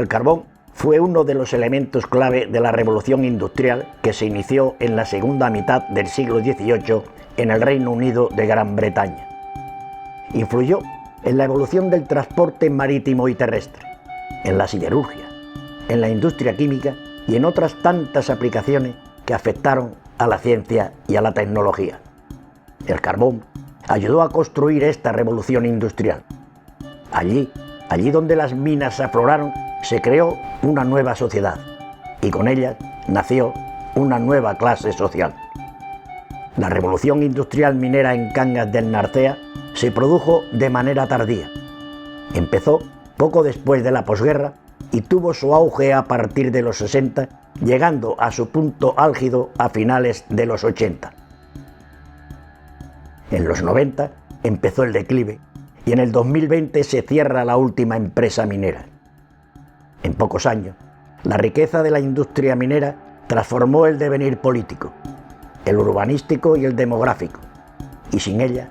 El carbón fue uno de los elementos clave de la revolución industrial que se inició en la segunda mitad del siglo XVIII en el Reino Unido de Gran Bretaña. Influyó en la evolución del transporte marítimo y terrestre, en la siderurgia, en la industria química y en otras tantas aplicaciones que afectaron a la ciencia y a la tecnología. El carbón ayudó a construir esta revolución industrial. Allí donde las minas afloraron, se creó una nueva sociedad y con ellas nació una nueva clase social. La revolución industrial minera en Cangas del Narcea se produjo de manera tardía. Empezó poco después de la posguerra y tuvo su auge a partir de los 60, llegando a su punto álgido a finales de los 80. En los 90 empezó el declive y en el 2020 se cierra la última empresa minera. En pocos años, la riqueza de la industria minera transformó el devenir político, el urbanístico y el demográfico, y sin ella,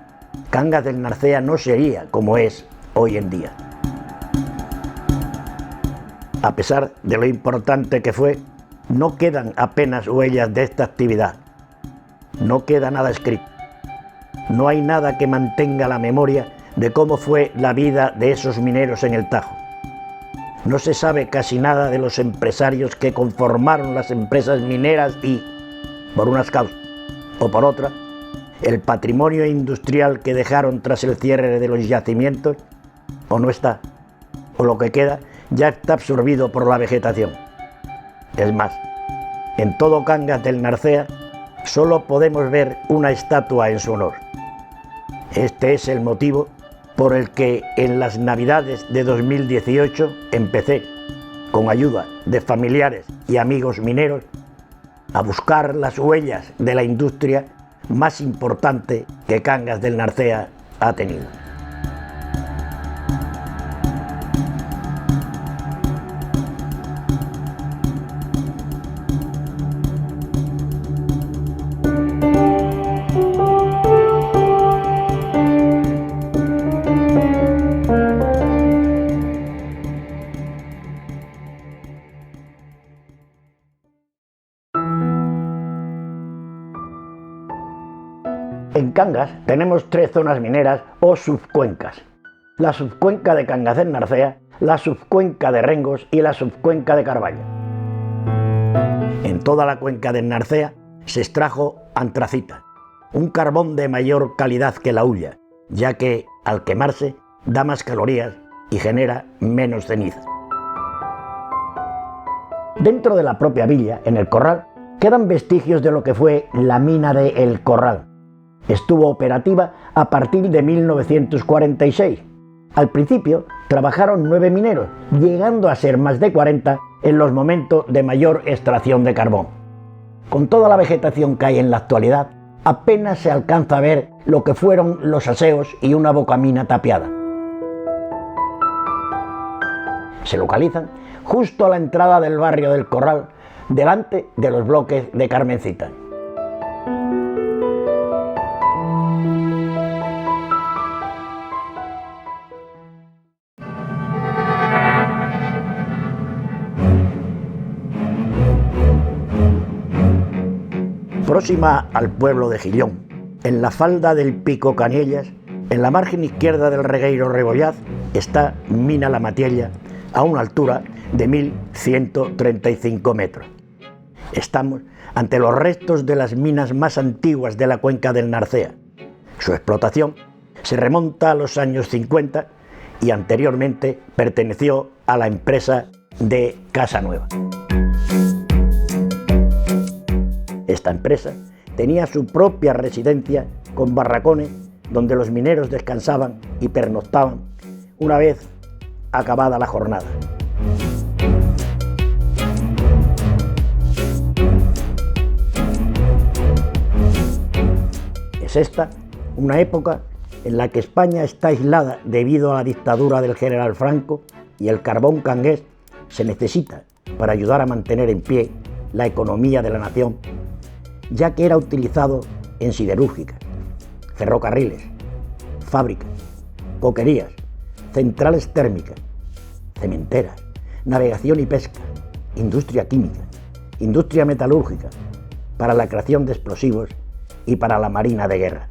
Cangas del Narcea no sería como es hoy en día. A pesar de lo importante que fue, no quedan apenas huellas de esta actividad. No queda nada escrito. No hay nada que mantenga la memoria de cómo fue la vida de esos mineros en el Tajo. No se sabe casi nada de los empresarios que conformaron las empresas mineras y, por unas causas o por otras, el patrimonio industrial que dejaron tras el cierre de los yacimientos, o no está, o lo que queda ya está absorbido por la vegetación. Es más, en todo Cangas del Narcea solo podemos ver una estatua en su honor. Este es el motivo por el que en las Navidades de 2018 empecé, con ayuda de familiares y amigos mineros, a buscar las huellas de la industria más importante que Cangas del Narcea ha tenido. En Cangas tenemos tres zonas mineras o subcuencas: la subcuenca de Cangas del Narcea, la subcuenca de Rengos y la subcuenca de Carballa. En toda la cuenca del Narcea se extrajo antracita, un carbón de mayor calidad que la hulla, ya que al quemarse da más calorías y genera menos cenizas. Dentro de la propia villa, en el Corral, quedan vestigios de lo que fue la mina de El Corral. Estuvo operativa a partir de 1946. Al principio trabajaron 9 mineros, llegando a ser más de 40 en los momentos de mayor extracción de carbón. Con toda la vegetación que hay en la actualidad, apenas se alcanza a ver lo que fueron los aseos y una bocamina tapiada. Se localizan justo a la entrada del barrio del Corral, delante de los bloques de Carmencita. Próxima al pueblo de Gillón, en la falda del Pico Caniellas, en la margen izquierda del regueiro Rebollaz, está Mina La Matiella, a una altura de 1135 metros. Estamos ante los restos de las minas más antiguas de la cuenca del Narcea. Su explotación se remonta a los años 50 y anteriormente perteneció a la empresa de Casanueva. Esta empresa tenía su propia residencia con barracones donde los mineros descansaban y pernoctaban una vez acabada la jornada. Es esta una época en la que España está aislada debido a la dictadura del general Franco y el carbón cangués se necesita para ayudar a mantener en pie la economía de la nación, ya que era utilizado en siderúrgicas, ferrocarriles, fábricas, coquerías, centrales térmicas, cementeras, navegación y pesca, industria química, industria metalúrgica, para la creación de explosivos y para la marina de guerra.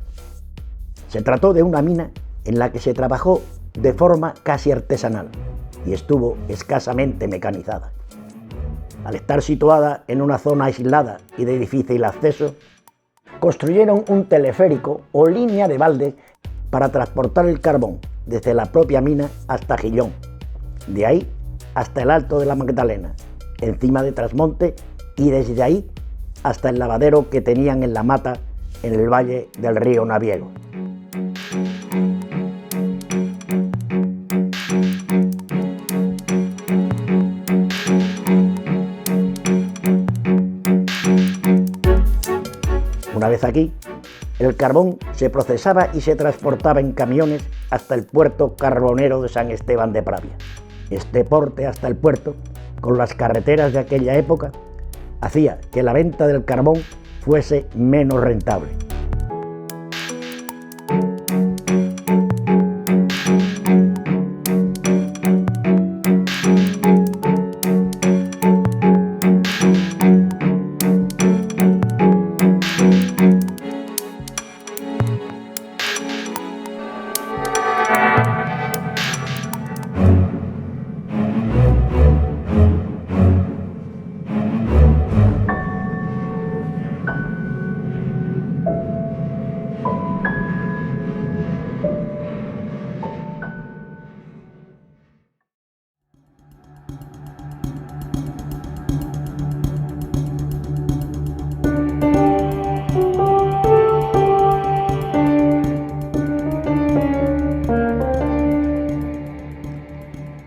Se trató de una mina en la que se trabajó de forma casi artesanal y estuvo escasamente mecanizada. Al estar situada en una zona aislada y de difícil acceso, construyeron un teleférico o línea de baldes para transportar el carbón desde la propia mina hasta Gillón, de ahí hasta el Alto de la Magdalena, encima de Trasmonte, y desde ahí hasta el lavadero que tenían en La Mata, en el valle del río Naviego. Una vez aquí, el carbón se procesaba y se transportaba en camiones hasta el puerto carbonero de San Esteban de Pravia. Este porte hasta el puerto, con las carreteras de aquella época, hacía que la venta del carbón fuese menos rentable.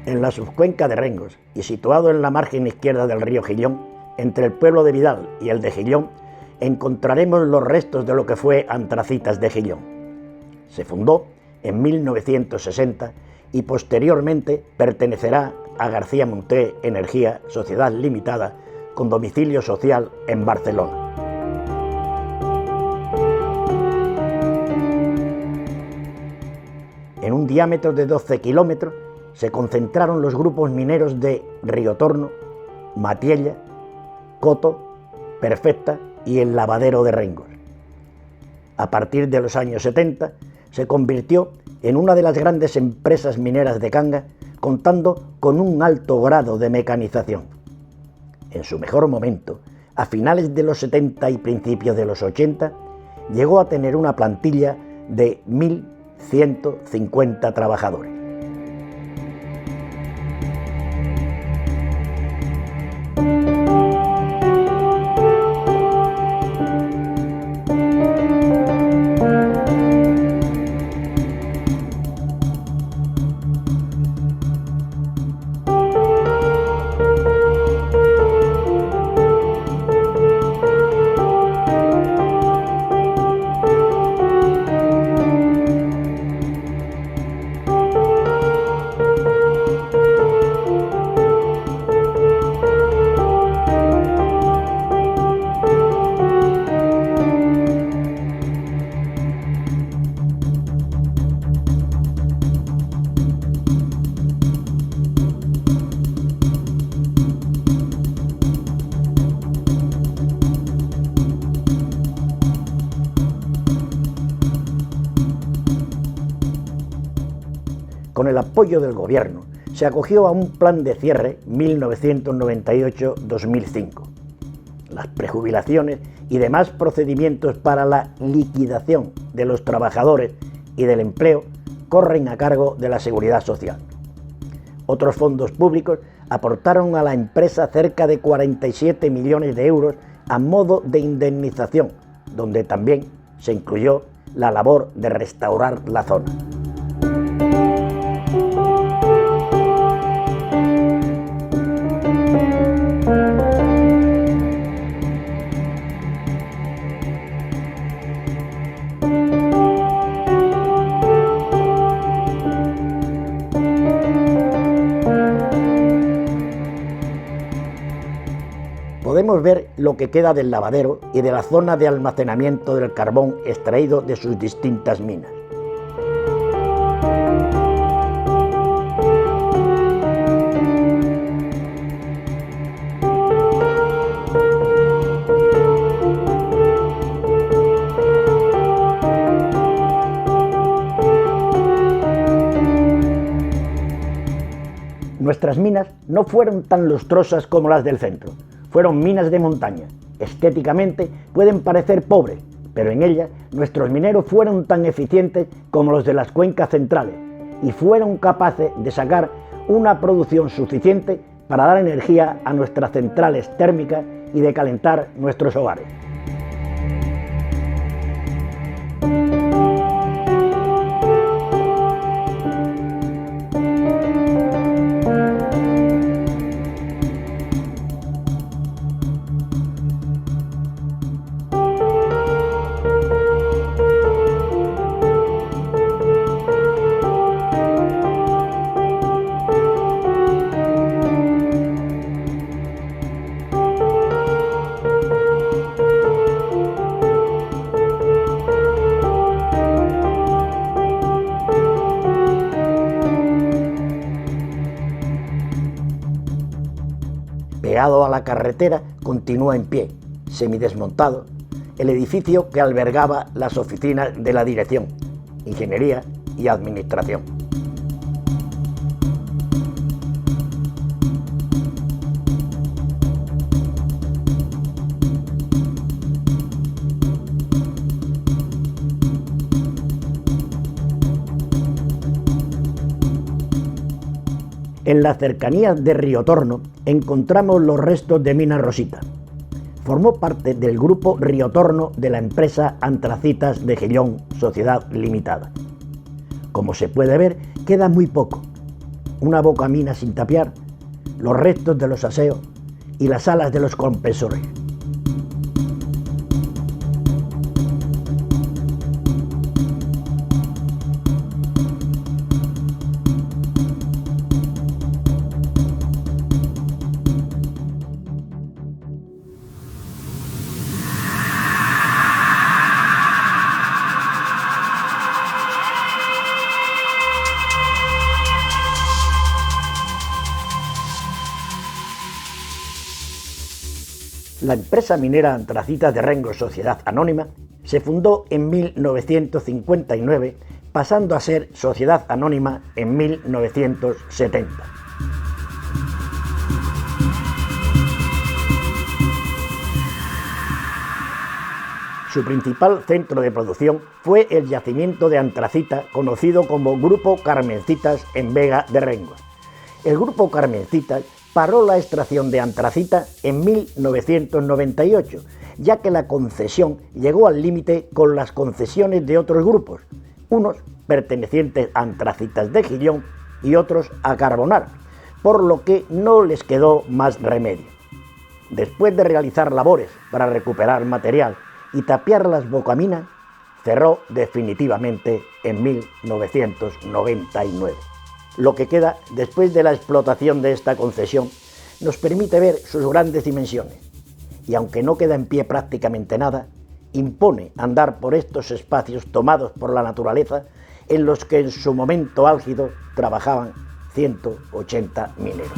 En la subcuenca de Rengos y situado en la margen izquierda del río Gillón, entre el pueblo de Vidal y el de Gillón, encontraremos los restos de lo que fue Antracitas de Gillón. Se fundó en 1960 y posteriormente pertenecerá a García Monté Energía Sociedad Limitada, con domicilio social en Barcelona. En un diámetro de 12 kilómetros se concentraron los grupos mineros de Riotorno, Matiella, Coto, Perfecta y el lavadero de Rengos. A partir de los años 70 se convirtió en una de las grandes empresas mineras de Cangas, contando con un alto grado de mecanización. En su mejor momento, a finales de los 70 y principios de los 80, llegó a tener una plantilla de 1.150 trabajadores. Con el apoyo del gobierno, se acogió a un plan de cierre 1998-2005. Las prejubilaciones y demás procedimientos para la liquidación de los trabajadores y del empleo corren a cargo de la Seguridad Social. Otros fondos públicos aportaron a la empresa cerca de 47 millones de euros a modo de indemnización, donde también se incluyó la labor de restaurar la zona. Podemos ver lo que queda del lavadero y de la zona de almacenamiento del carbón extraído de sus distintas minas. Nuestras minas no fueron tan lustrosas como las del centro, fueron minas de montaña. Estéticamente pueden parecer pobres, pero en ellas nuestros mineros fueron tan eficientes como los de las cuencas centrales y fueron capaces de sacar una producción suficiente para dar energía a nuestras centrales térmicas y de calentar nuestros hogares. Pegado a la carretera continúa en pie, semidesmontado, el edificio que albergaba las oficinas de la Dirección, Ingeniería y Administración. En las cercanías de Riotorno encontramos los restos de Mina Rosita. Formó parte del grupo Riotorno de la empresa Antracitas de Gellón, Sociedad Limitada. Como se puede ver, queda muy poco. Una bocamina sin tapiar, los restos de los aseos y las alas de los compresores. La empresa minera Antracitas de Rengo, Sociedad Anónima, se fundó en 1959, pasando a ser Sociedad Anónima en 1970. Su principal centro de producción fue el yacimiento de antracita, conocido como Grupo Carmencitas en Vega de Rengo. El Grupo Carmencitas paró la extracción de antracita en 1998, ya que la concesión llegó al límite con las concesiones de otros grupos, unos pertenecientes a Antracitas de Gellón y otros a Carbonar, por lo que no les quedó más remedio. Después de realizar labores para recuperar material y tapiar las bocaminas, cerró definitivamente en 1999. Lo que queda después de la explotación de esta concesión nos permite ver sus grandes dimensiones y, aunque no queda en pie prácticamente nada, impone andar por estos espacios tomados por la naturaleza en los que en su momento álgido trabajaban 180 mineros.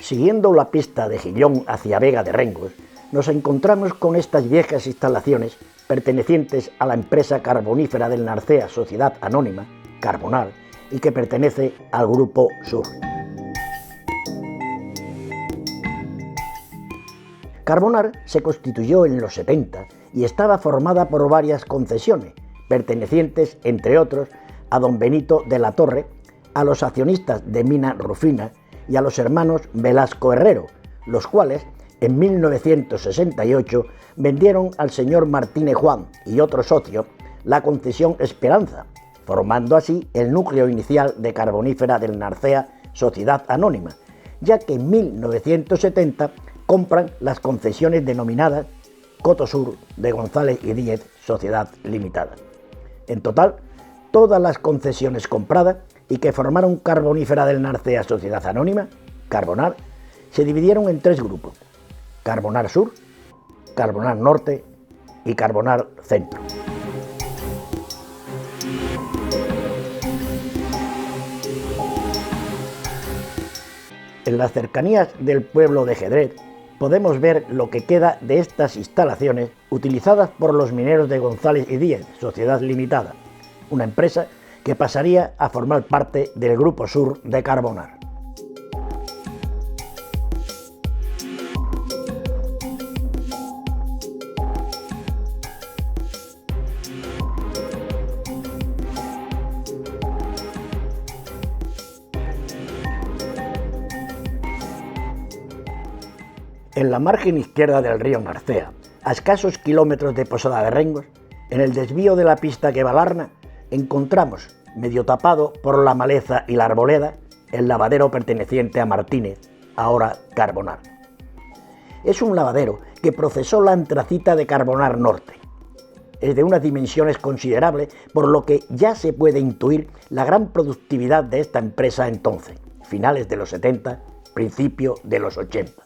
Siguiendo la pista de Gillón hacia Vega de Rengos, nos encontramos con estas viejas instalaciones pertenecientes a la empresa carbonífera del Narcea Sociedad Anónima, Carbonar, y que pertenece al Grupo Sur. Carbonar se constituyó en los 70 y estaba formada por varias concesiones, pertenecientes, entre otros, a don Benito de la Torre, a los accionistas de Mina Rufina y a los hermanos Velasco Herrero, los cuales, en 1968, vendieron al señor Martínez Juan y otro socio la concesión Esperanza, formando así el núcleo inicial de Carbonífera del Narcea Sociedad Anónima, ya que en 1970 compran las concesiones denominadas Coto Sur de González y Díez Sociedad Limitada. En total, todas las concesiones compradas y que formaron Carbonífera del Narcea Sociedad Anónima, Carbonar, se dividieron en 3 grupos: Carbonar Sur, Carbonar Norte y Carbonar Centro. En las cercanías del pueblo de Jedret podemos ver lo que queda de estas instalaciones utilizadas por los mineros de González y Díez, Sociedad Limitada, una empresa que pasaría a formar parte del Grupo Sur de Carbonar. En la margen izquierda del río Narcea, a escasos kilómetros de Posada de Rengos, en el desvío de la pista que va a Larna, encontramos, medio tapado por la maleza y la arboleda, el lavadero perteneciente a Martínez, ahora Carbonar. Es un lavadero que procesó la antracita de Carbonar Norte. Es de unas dimensiones considerables, por lo que ya se puede intuir la gran productividad de esta empresa entonces, finales de los 70, principio de los 80.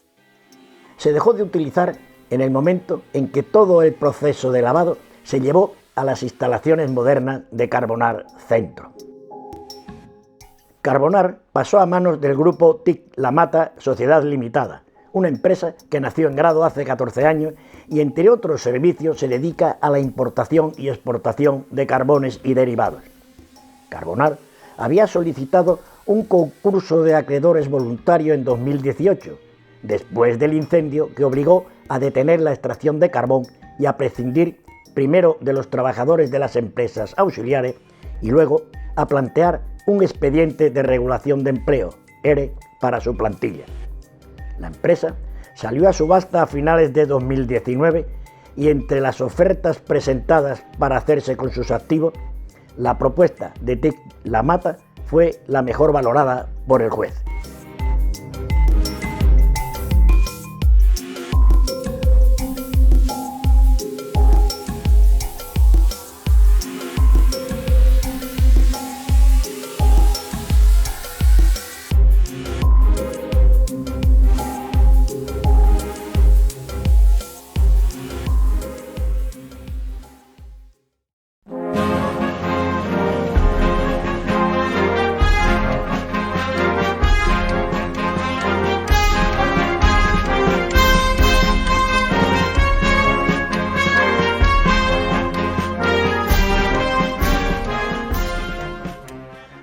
Se dejó de utilizar en el momento en que todo el proceso de lavado se llevó a las instalaciones modernas de Carbonar Centro. Carbonar pasó a manos del grupo TIC La Mata Sociedad Limitada, una empresa que nació en Grado hace 14 años y entre otros servicios se dedica a la importación y exportación de carbones y derivados. Carbonar había solicitado un concurso de acreedores voluntario en 2018, después del incendio que obligó a detener la extracción de carbón y a prescindir primero de los trabajadores de las empresas auxiliares y luego a plantear un expediente de regulación de empleo, ERE, para su plantilla. La empresa salió a subasta a finales de 2019 y entre las ofertas presentadas para hacerse con sus activos, la propuesta de TIC La Mata fue la mejor valorada por el juez.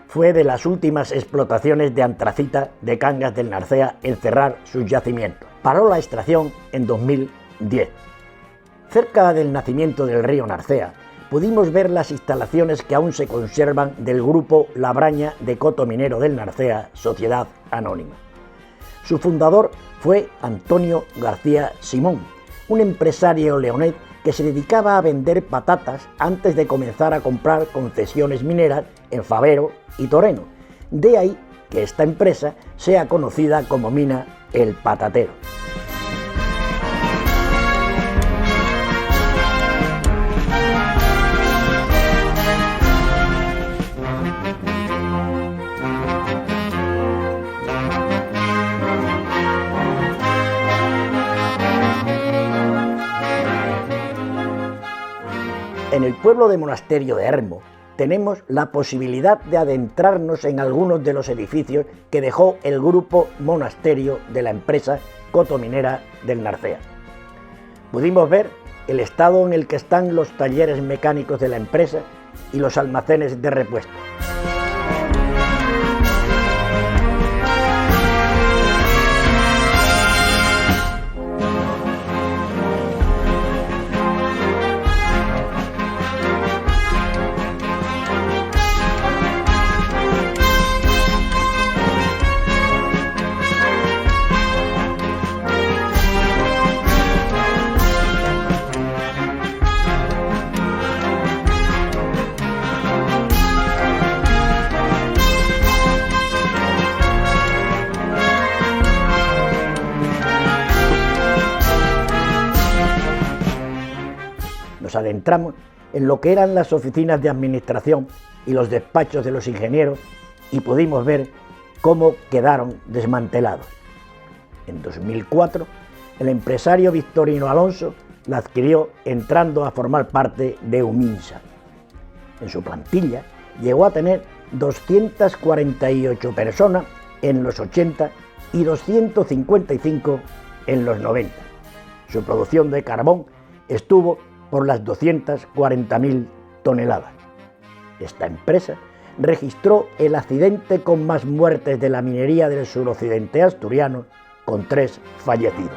Fue de las últimas explotaciones de antracita de Cangas del Narcea en cerrar sus yacimientos. Paró la extracción en 2010. Cerca del nacimiento del río Narcea, pudimos ver las instalaciones que aún se conservan del grupo Labraña de Coto Minero del Narcea, Sociedad Anónima. Su fundador fue Antonio García Simón, un empresario leonés que se dedicaba a vender patatas antes de comenzar a comprar concesiones mineras en Favero y Toreno. De ahí que esta empresa sea conocida como Mina El Patatero. En el pueblo de Monasterio de Hermo, tenemos la posibilidad de adentrarnos en algunos de los edificios que dejó el grupo monasterio de la empresa cotominera del Narcea. Pudimos ver el estado en el que están los talleres mecánicos de la empresa y los almacenes de repuesto. Nos adentramos en lo que eran las oficinas de administración y los despachos de los ingenieros y pudimos ver cómo quedaron desmantelados. En 2004, el empresario Victorino Alonso la adquirió entrando a formar parte de Uminsa. En su plantilla llegó a tener 248 personas en los 80 y 255 en los 90. Su producción de carbón estuvo por las 240.000 toneladas. Esta empresa registró el accidente con más muertes de la minería del suroccidente asturiano, con 3 fallecidos.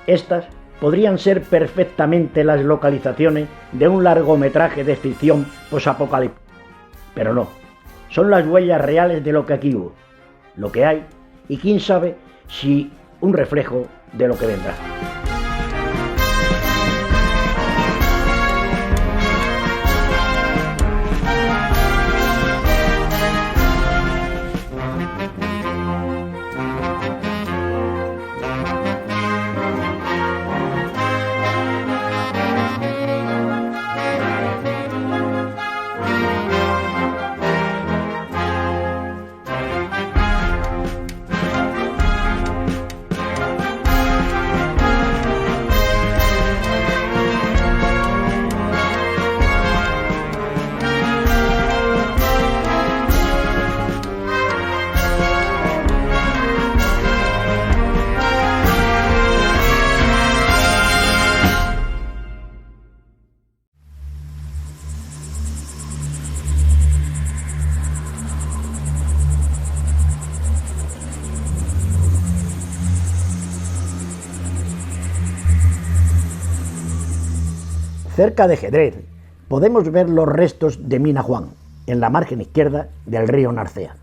Estas podrían ser perfectamente las localizaciones de un largometraje de ficción posapocalíptica. Pero no, son las huellas reales de lo que aquí hubo, lo que hay y quién sabe si un reflejo de lo que vendrá. Cerca de Gedrez podemos ver los restos de Mina Juan, en la margen izquierda del río Narcea.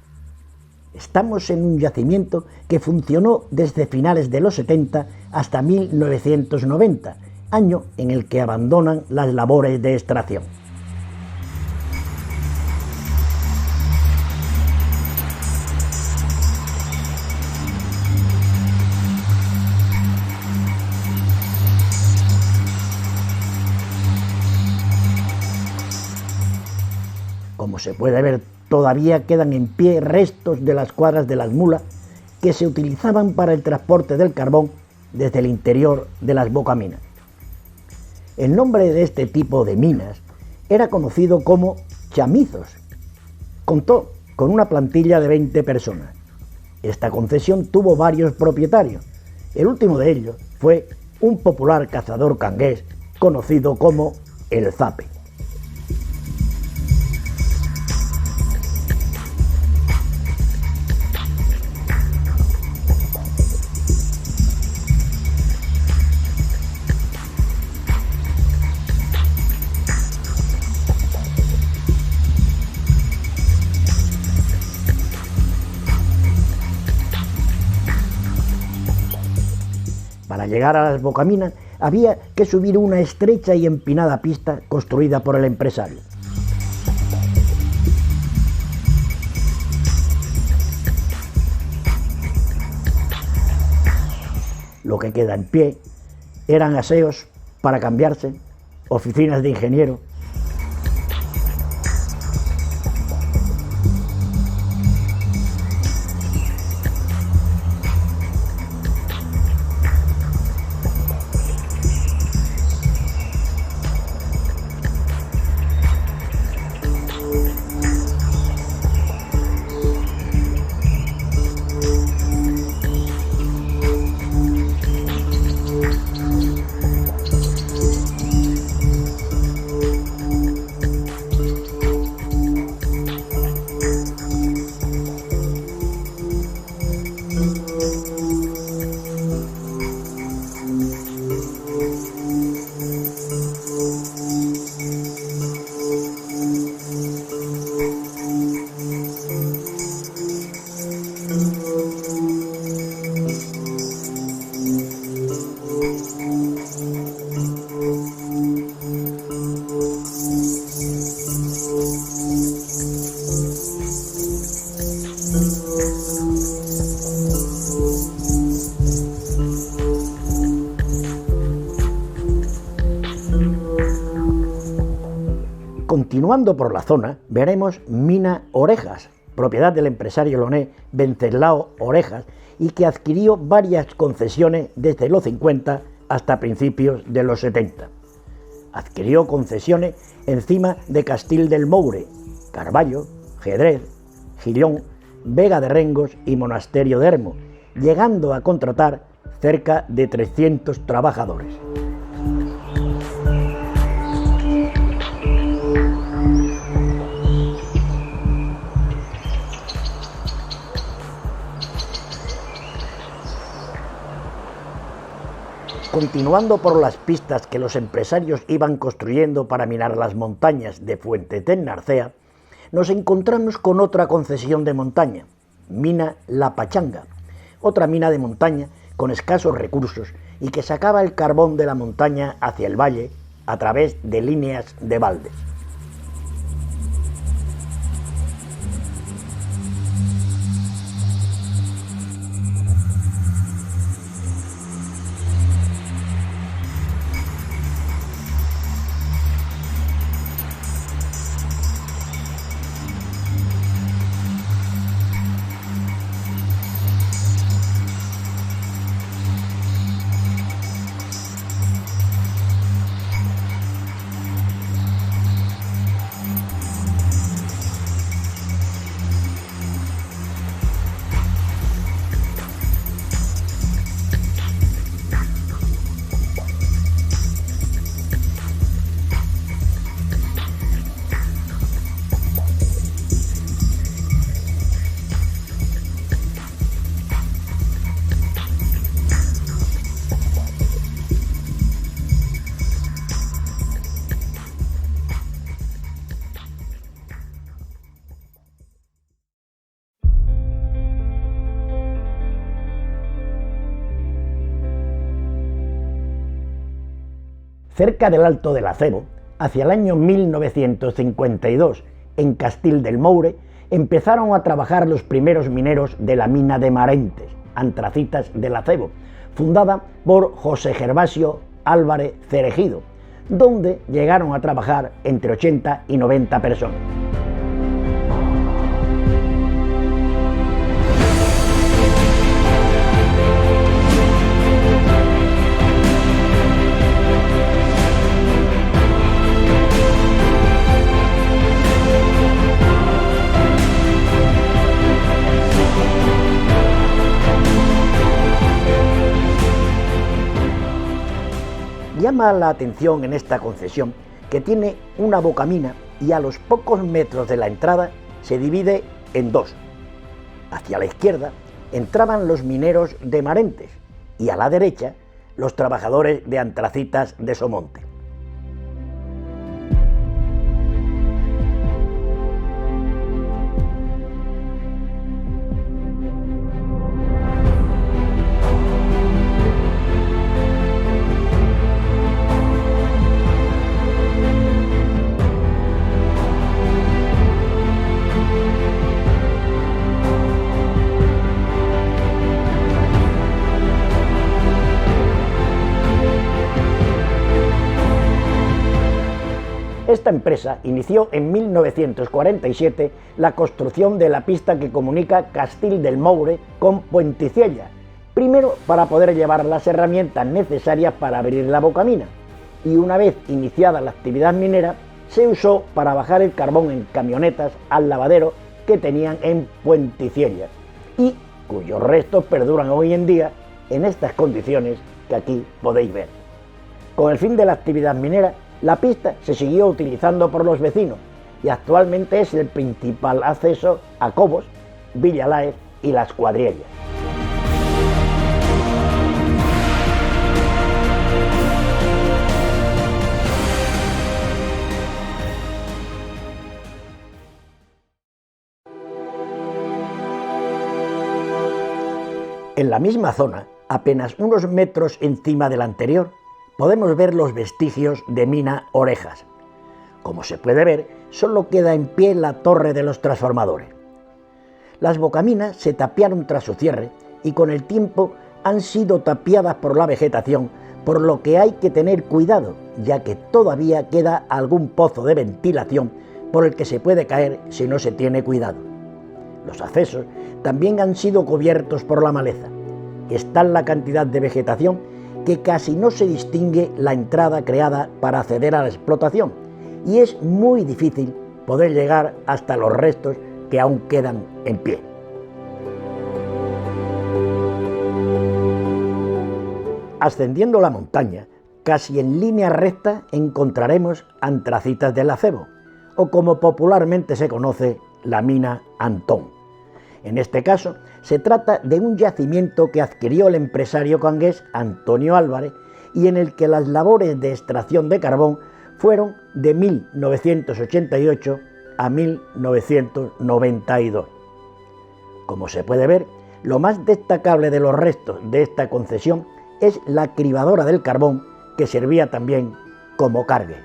Estamos en un yacimiento que funcionó desde finales de los 70 hasta 1990, año en el que abandonan las labores de extracción. Como se puede ver, todavía quedan en pie restos de las cuadras de las mulas que se utilizaban para el transporte del carbón desde el interior de las bocaminas. El nombre de este tipo de minas era conocido como chamizos. Contó con una plantilla de 20 personas. Esta concesión tuvo varios propietarios. El último de ellos fue un popular cazador cangués conocido como el Zape. Para llegar a las bocaminas había que subir una estrecha y empinada pista construida por el empresario. Lo que queda en pie eran aseos para cambiarse, oficinas de ingeniero. Continuando por la zona, veremos Mina Orejas, propiedad del empresario leonés Wenceslao Orejas, y que adquirió varias concesiones desde los 50 hasta principios de los 70. Adquirió concesiones encima de Castil del Moure, Carballo, Gedrez, Gillón, Vega de Rengos y Monasterio de Hermo, llegando a contratar cerca de 300 trabajadores. Continuando por las pistas que los empresarios iban construyendo para minar las montañas de Fuente-Tennarcea, nos encontramos con otra concesión de montaña, Mina La Pachanga, otra mina de montaña con escasos recursos y que sacaba el carbón de la montaña hacia el valle a través de líneas de baldes. Cerca del Alto del Acebo, hacia el año 1952, en Castil del Moure, empezaron a trabajar los primeros mineros de la mina de Marentes, Antracitas del Acebo, fundada por José Gervasio Álvarez Cerejido, donde llegaron a trabajar entre 80 y 90 personas. Llama la atención en esta concesión que tiene una bocamina y a los pocos metros de la entrada se divide en dos. Hacia la izquierda entraban los mineros de Marentes y a la derecha los trabajadores de Antracitas de Somonte. Esta empresa inició en 1947 la construcción de la pista que comunica Castell del Moure con Puenticiella, primero para poder llevar las herramientas necesarias para abrir la bocamina, y una vez iniciada la actividad minera, se usó para bajar el carbón en camionetas al lavadero que tenían en Puenticiella, y cuyos restos perduran hoy en día en estas condiciones que aquí podéis ver. Con el fin de la actividad minera, la pista se siguió utilizando por los vecinos y actualmente es el principal acceso a Cobos, Villaláez y Las Cuadriellas. En la misma zona, apenas unos metros encima del anterior, podemos ver los vestigios de mina Orejas. Como se puede ver, solo queda en pie la torre de los transformadores. Las bocaminas se tapiaron tras su cierre y con el tiempo han sido tapiadas por la vegetación, por lo que hay que tener cuidado, ya que todavía queda algún pozo de ventilación por el que se puede caer si no se tiene cuidado. Los accesos también han sido cubiertos por la maleza. Es tal la cantidad de vegetación que casi no se distingue la entrada creada para acceder a la explotación, y es muy difícil poder llegar hasta los restos que aún quedan en pie. Ascendiendo la montaña, casi en línea recta encontraremos antracitas del acebo, o como popularmente se conoce, la mina Antón. En este caso, se trata de un yacimiento que adquirió el empresario cangués Antonio Álvarez y en el que las labores de extracción de carbón fueron de 1988 a 1992. Como se puede ver, lo más destacable de los restos de esta concesión es la cribadora del carbón, que servía también como cargue.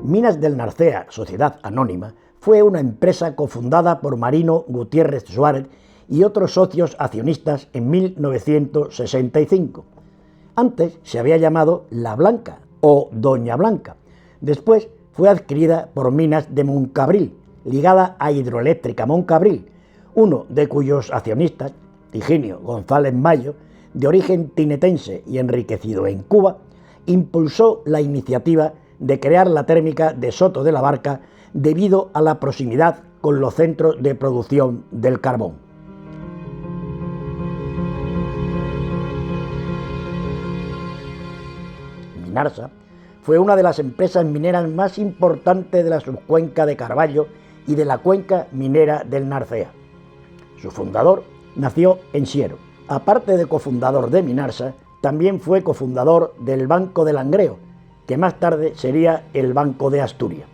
Minas del Narcea, Sociedad Anónima, fue una empresa cofundada por Marino Gutiérrez Suárez y otros socios accionistas en 1965. Antes se había llamado La Blanca o Doña Blanca. Después fue adquirida por Minas de Moncabril, ligada a Hidroeléctrica Moncabril, uno de cuyos accionistas, Higinio González Mayo, de origen tinetense y enriquecido en Cuba, impulsó la iniciativa de crear la térmica de Soto de la Barca debido a la proximidad con los centros de producción del carbón. Minarsa fue una de las empresas mineras más importantes de la subcuenca de Carballo y de la cuenca minera del Narcea. Su fundador nació en Siero. Aparte de cofundador de Minarsa, también fue cofundador del Banco del Langreo, que más tarde sería el Banco de Asturias.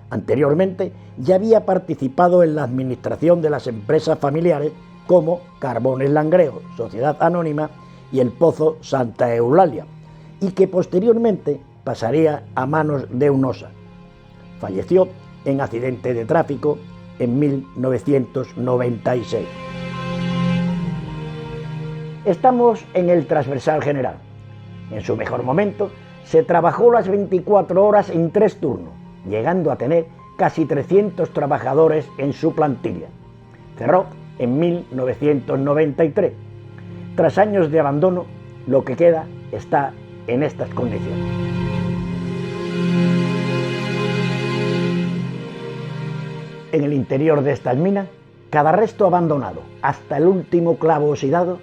Anteriormente ya había participado en la administración de las empresas familiares como Carbones Langreo, Sociedad Anónima, y el Pozo Santa Eulalia, y que posteriormente pasaría a manos de UNOSA. Falleció en accidente de tráfico en 1996. Estamos en el Transversal General. En su mejor momento, se trabajó las 24 horas en 3 turnos, llegando a tener casi 300 trabajadores en su plantilla. Cerró en 1993. Tras años de abandono, lo que queda está en estas condiciones. En el interior de estas minas, cada resto abandonado, hasta el último clavo oxidado,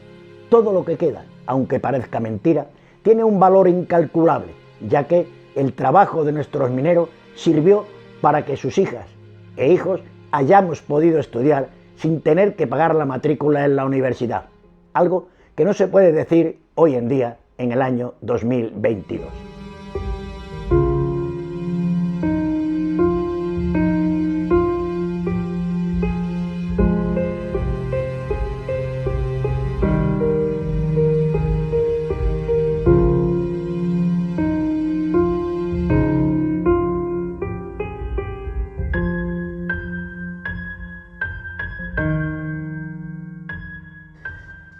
todo lo que queda, aunque parezca mentira, tiene un valor incalculable, ya que el trabajo de nuestros mineros sirvió para que sus hijas e hijos hayamos podido estudiar sin tener que pagar la matrícula en la universidad, algo que no se puede decir hoy en día en el año 2022.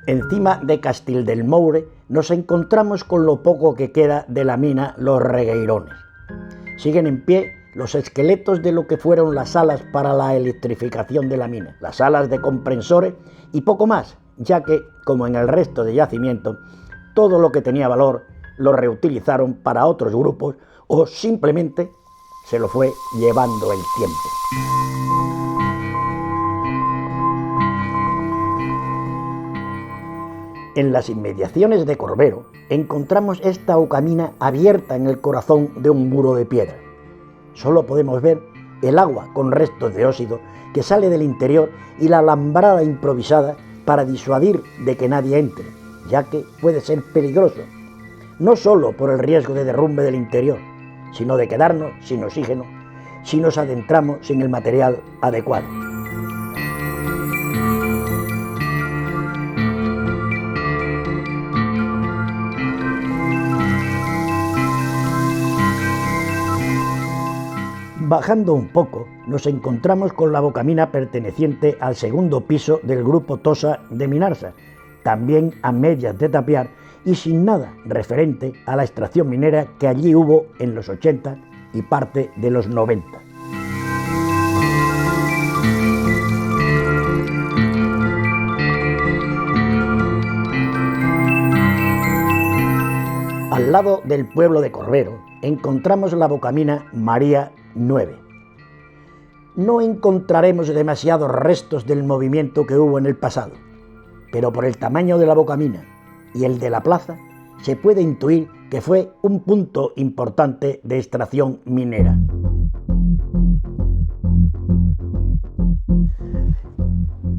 Encima de Castil del Moure nos encontramos con lo poco que queda de la mina Los Regueirones. Siguen en pie los esqueletos de lo que fueron las salas para la electrificación de la mina, las salas de comprensores y poco más, ya que, como en el resto de yacimientos, todo lo que tenía valor lo reutilizaron para otros grupos o simplemente se lo fue llevando el tiempo. En las inmediaciones de Corbero encontramos esta ocamina abierta en el corazón de un muro de piedra. Solo podemos ver el agua con restos de óxido que sale del interior y la alambrada improvisada para disuadir de que nadie entre, ya que puede ser peligroso, no solo por el riesgo de derrumbe del interior, sino de quedarnos sin oxígeno si nos adentramos sin el material adecuado. Bajando un poco, nos encontramos con la bocamina perteneciente al segundo piso del grupo Tosa de Minarsa, también a medias de tapiar y sin nada referente a la extracción minera que allí hubo en los 80 y parte de los 90. Al lado del pueblo de Corbero encontramos la bocamina María 9. No encontraremos demasiados restos del movimiento que hubo en el pasado, pero por el tamaño de la bocamina y el de la plaza, se puede intuir que fue un punto importante de extracción minera.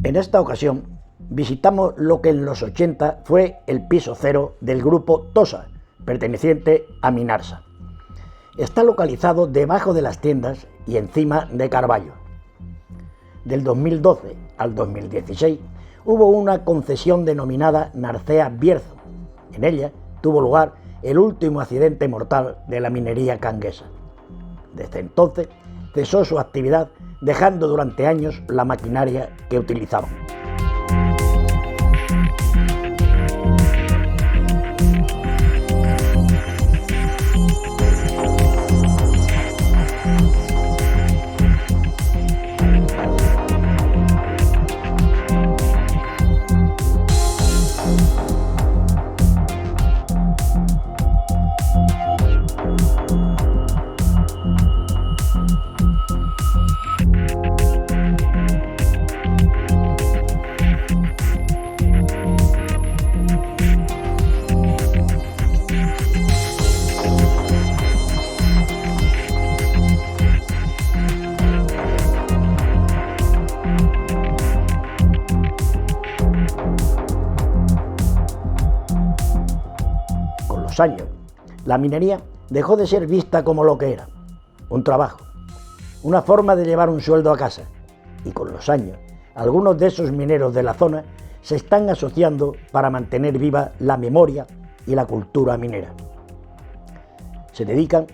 En esta ocasión, visitamos lo que en los 80 fue el piso cero del grupo Tosa, perteneciente a Minarsa. Está localizado debajo de las tiendas y encima de Carballo. Del 2012 al 2016 hubo una concesión denominada Narcea Bierzo. En ella tuvo lugar el último accidente mortal de la minería canguesa. Desde entonces cesó su actividad, dejando durante años la maquinaria que utilizaban. Años, la minería dejó de ser vista como lo que era, un trabajo, una forma de llevar un sueldo a casa, y con los años, algunos de esos mineros de la zona se están asociando para mantener viva la memoria y la cultura minera. Se dedican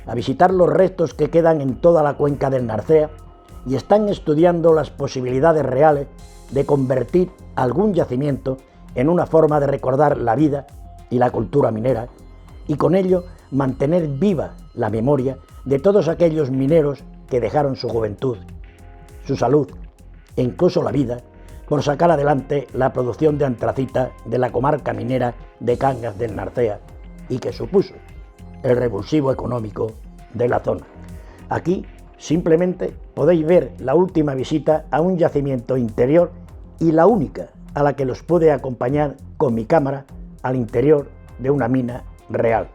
a visitar los restos que quedan en toda la cuenca del Narcea y están estudiando las posibilidades reales de convertir algún yacimiento en una forma de recordar la vida y la cultura minera, y con ello mantener viva la memoria de todos aquellos mineros que dejaron su juventud, su salud e incluso la vida por sacar adelante la producción de antracita de la comarca minera de Cangas del Narcea y que supuso el revulsivo económico de la zona. Aquí simplemente podéis ver la última visita a un yacimiento interior y la única a la que los pude acompañar con mi cámara al interior de una mina real.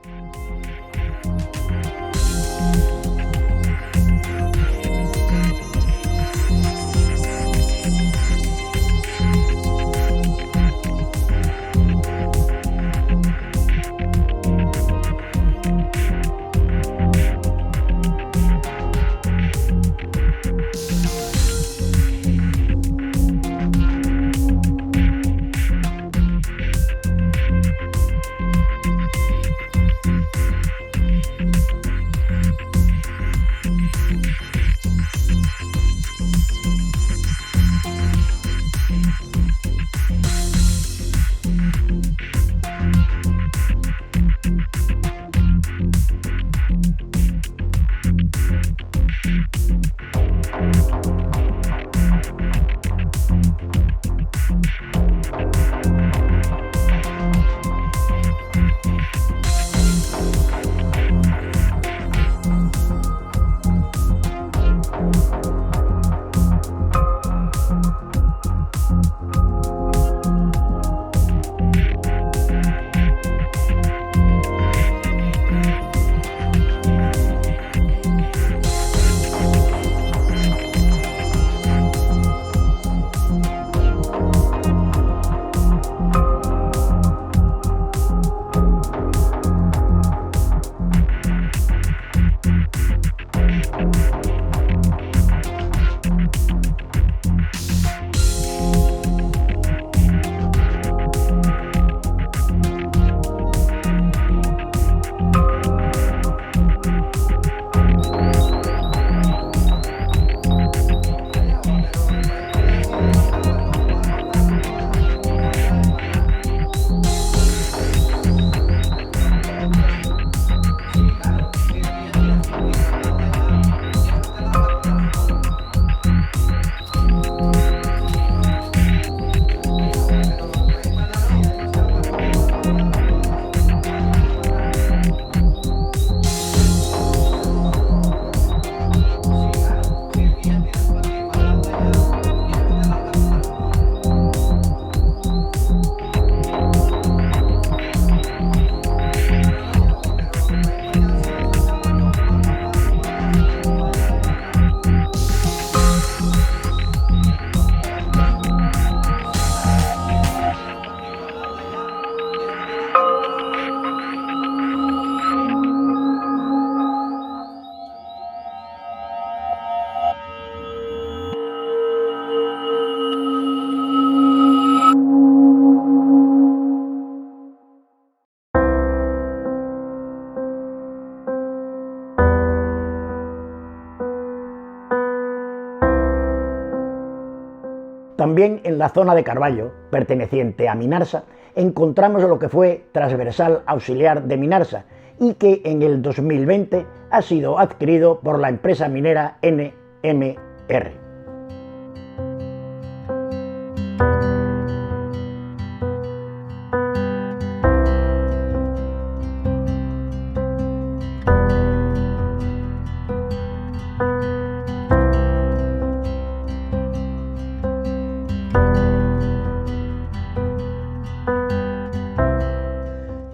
También en la zona de Carballo, perteneciente a Minarsa, encontramos lo que fue Transversal Auxiliar de Minarsa y que en el 2020 ha sido adquirido por la empresa minera NMR.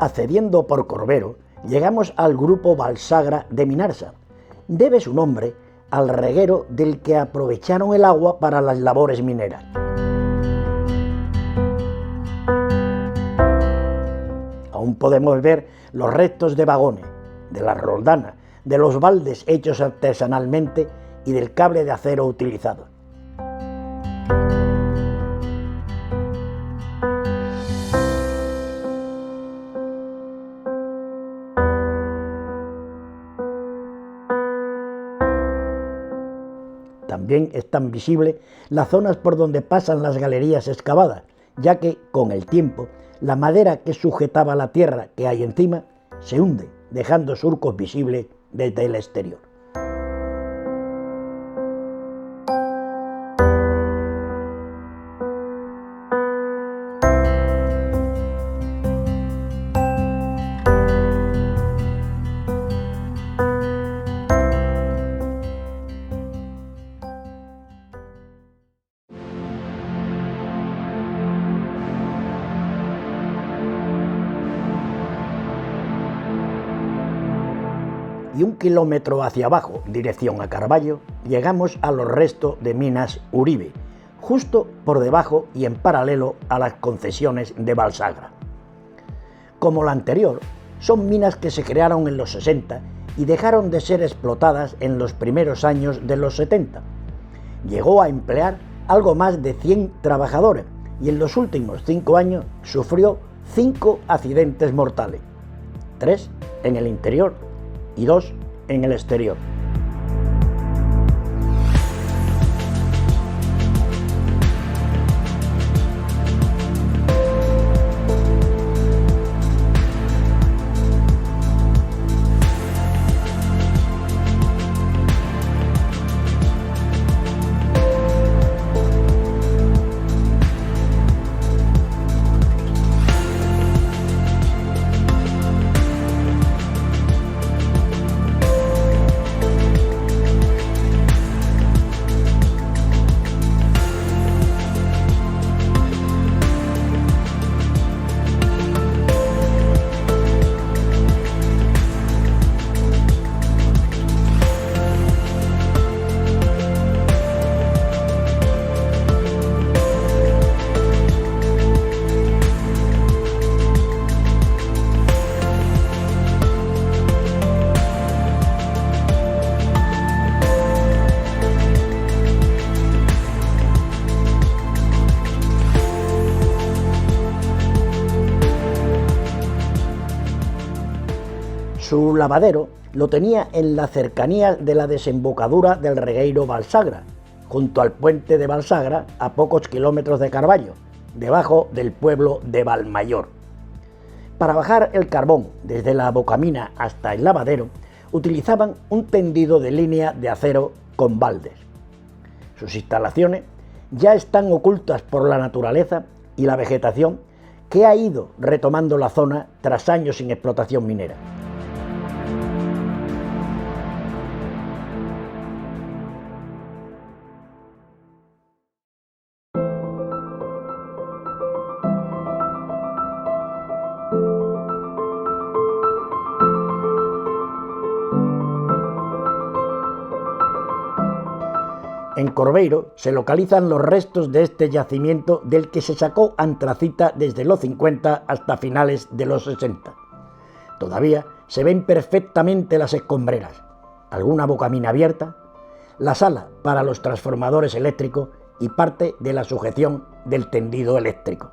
Accediendo por Corbero, llegamos al grupo Valsagra de Minarsa. Debe su nombre al reguero del que aprovecharon el agua para las labores mineras. Aún podemos ver los restos de vagones, de la roldana, de los baldes hechos artesanalmente y del cable de acero utilizado. También están visibles las zonas por donde pasan las galerías excavadas, ya que, con el tiempo, la madera que sujetaba la tierra que hay encima se hunde, dejando surcos visibles desde el exterior. y 1 kilómetro hacia abajo, dirección a Carballo, llegamos a los restos de Minas Uribe, justo por debajo y en paralelo a las concesiones de Valsagra. Como la anterior, son minas que se crearon en los 60 y dejaron de ser explotadas en los primeros años de los 70. Llegó a emplear algo más de 100 trabajadores y en los últimos 5 años sufrió 5 accidentes mortales, 3 en el interior y 2 en el exterior. Su lavadero lo tenía en la cercanía de la desembocadura del regueiro Valsagra, junto al puente de Valsagra, a pocos kilómetros de Carballo, debajo del pueblo de Valmayor. Para bajar el carbón desde la bocamina hasta el lavadero, utilizaban un tendido de línea de acero con baldes. Sus instalaciones ya están ocultas por la naturaleza y la vegetación que ha ido retomando la zona tras años sin explotación minera. En Corveiro se localizan los restos de este yacimiento del que se sacó antracita desde los 50 hasta finales de los 60. Todavía se ven perfectamente las escombreras, alguna bocamina abierta, la sala para los transformadores eléctricos y parte de la sujeción del tendido eléctrico.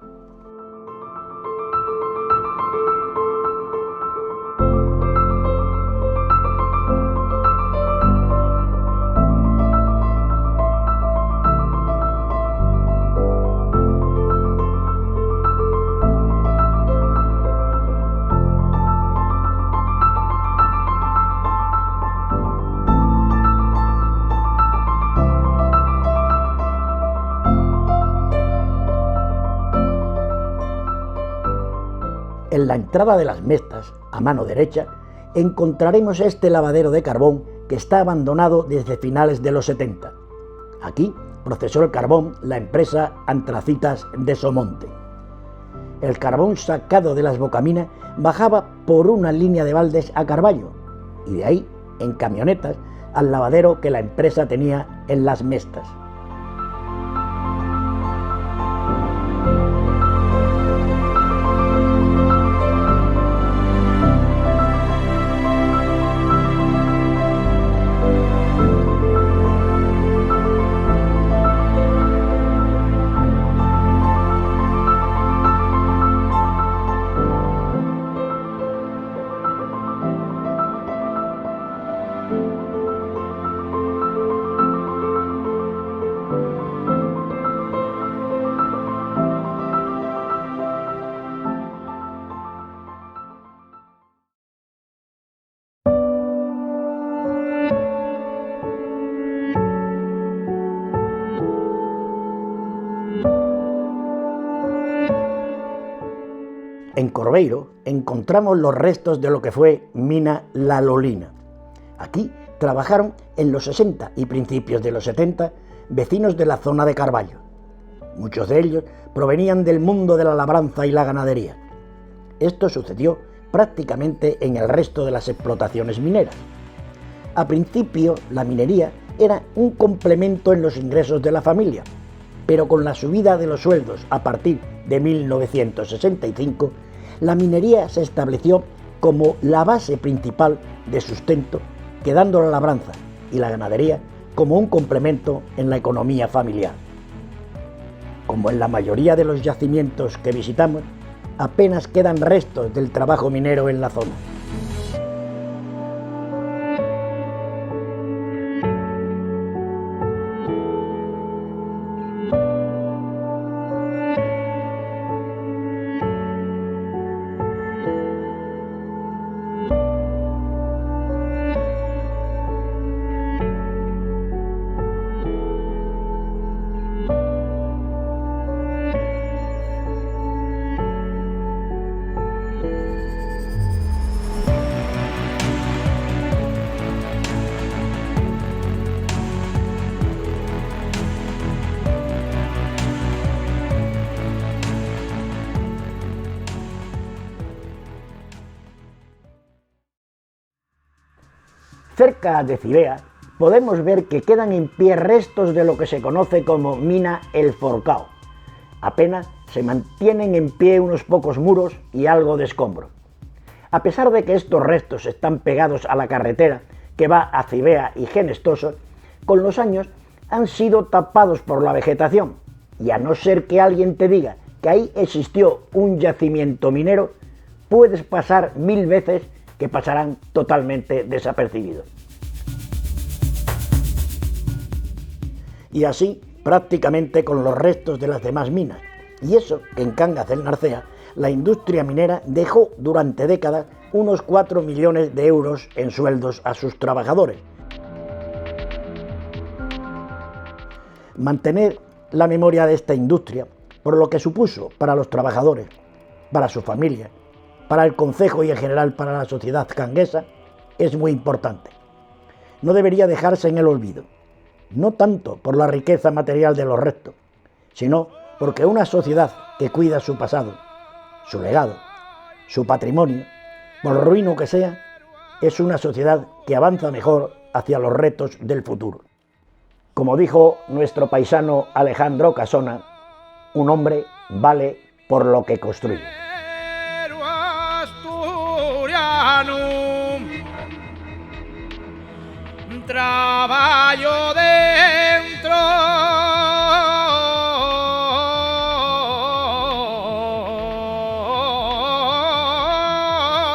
En la entrada de las Mestas, a mano derecha, encontraremos este lavadero de carbón que está abandonado desde finales de los 70. Aquí procesó el carbón la empresa Antracitas de Somonte. El carbón sacado de las bocaminas bajaba por una línea de baldes a Carballo y de ahí, en camionetas, al lavadero que la empresa tenía en las Mestas. En Corveiro encontramos los restos de lo que fue Mina La Lolina. Aquí trabajaron en los 60 y principios de los 70 vecinos de la zona de Carballo. Muchos de ellos provenían del mundo de la labranza y la ganadería. Esto sucedió prácticamente en el resto de las explotaciones mineras, A principio, la minería era un complemento en los ingresos de la familia, pero con la subida de los sueldos a partir de 1965, la minería se estableció como la base principal de sustento, quedando la labranza y la ganadería como un complemento en la economía familiar. Como en la mayoría de los yacimientos que visitamos, apenas quedan restos del trabajo minero en la zona. Cerca de Civea podemos ver que quedan en pie restos de lo que se conoce como mina El Forcao. Apenas se mantienen en pie unos pocos muros y algo de escombro. A pesar de que estos restos están pegados a la carretera que va a Civea y Genestoso, con los años han sido tapados por la vegetación, y a no ser que alguien te diga que ahí existió un yacimiento minero, puedes pasar 1000 veces que pasarán totalmente desapercibidos. Y así prácticamente con los restos de las demás minas. Y eso que en Cangas del Narcea la industria minera dejó durante décadas unos 4 millones de euros en sueldos a sus trabajadores. Mantener la memoria de esta industria, por lo que supuso para los trabajadores, para su familia, para el concejo y en general para la sociedad canguesa, es muy importante. No debería dejarse en el olvido, no tanto por la riqueza material de los restos, sino porque una sociedad que cuida su pasado, su legado, su patrimonio, por ruino que sea, es una sociedad que avanza mejor hacia los retos del futuro. Como dijo nuestro paisano Alejandro Casona, un hombre vale por lo que construye. Traballo dentro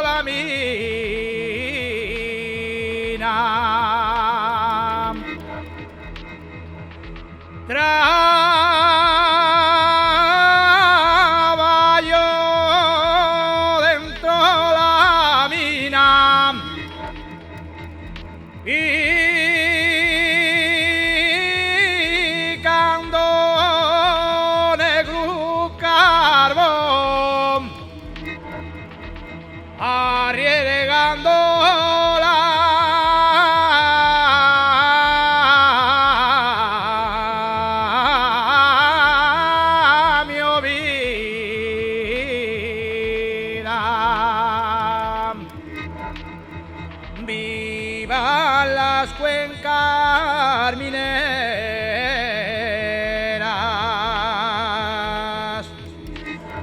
la mina. Traballo dentro la mina. Arriesgando mi vida. Viva las cuencas mineras.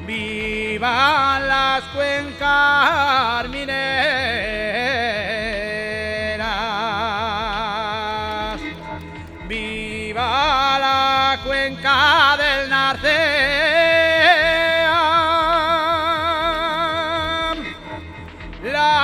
Viva las cuencas mineras. Viva la cuenca del Narcea. La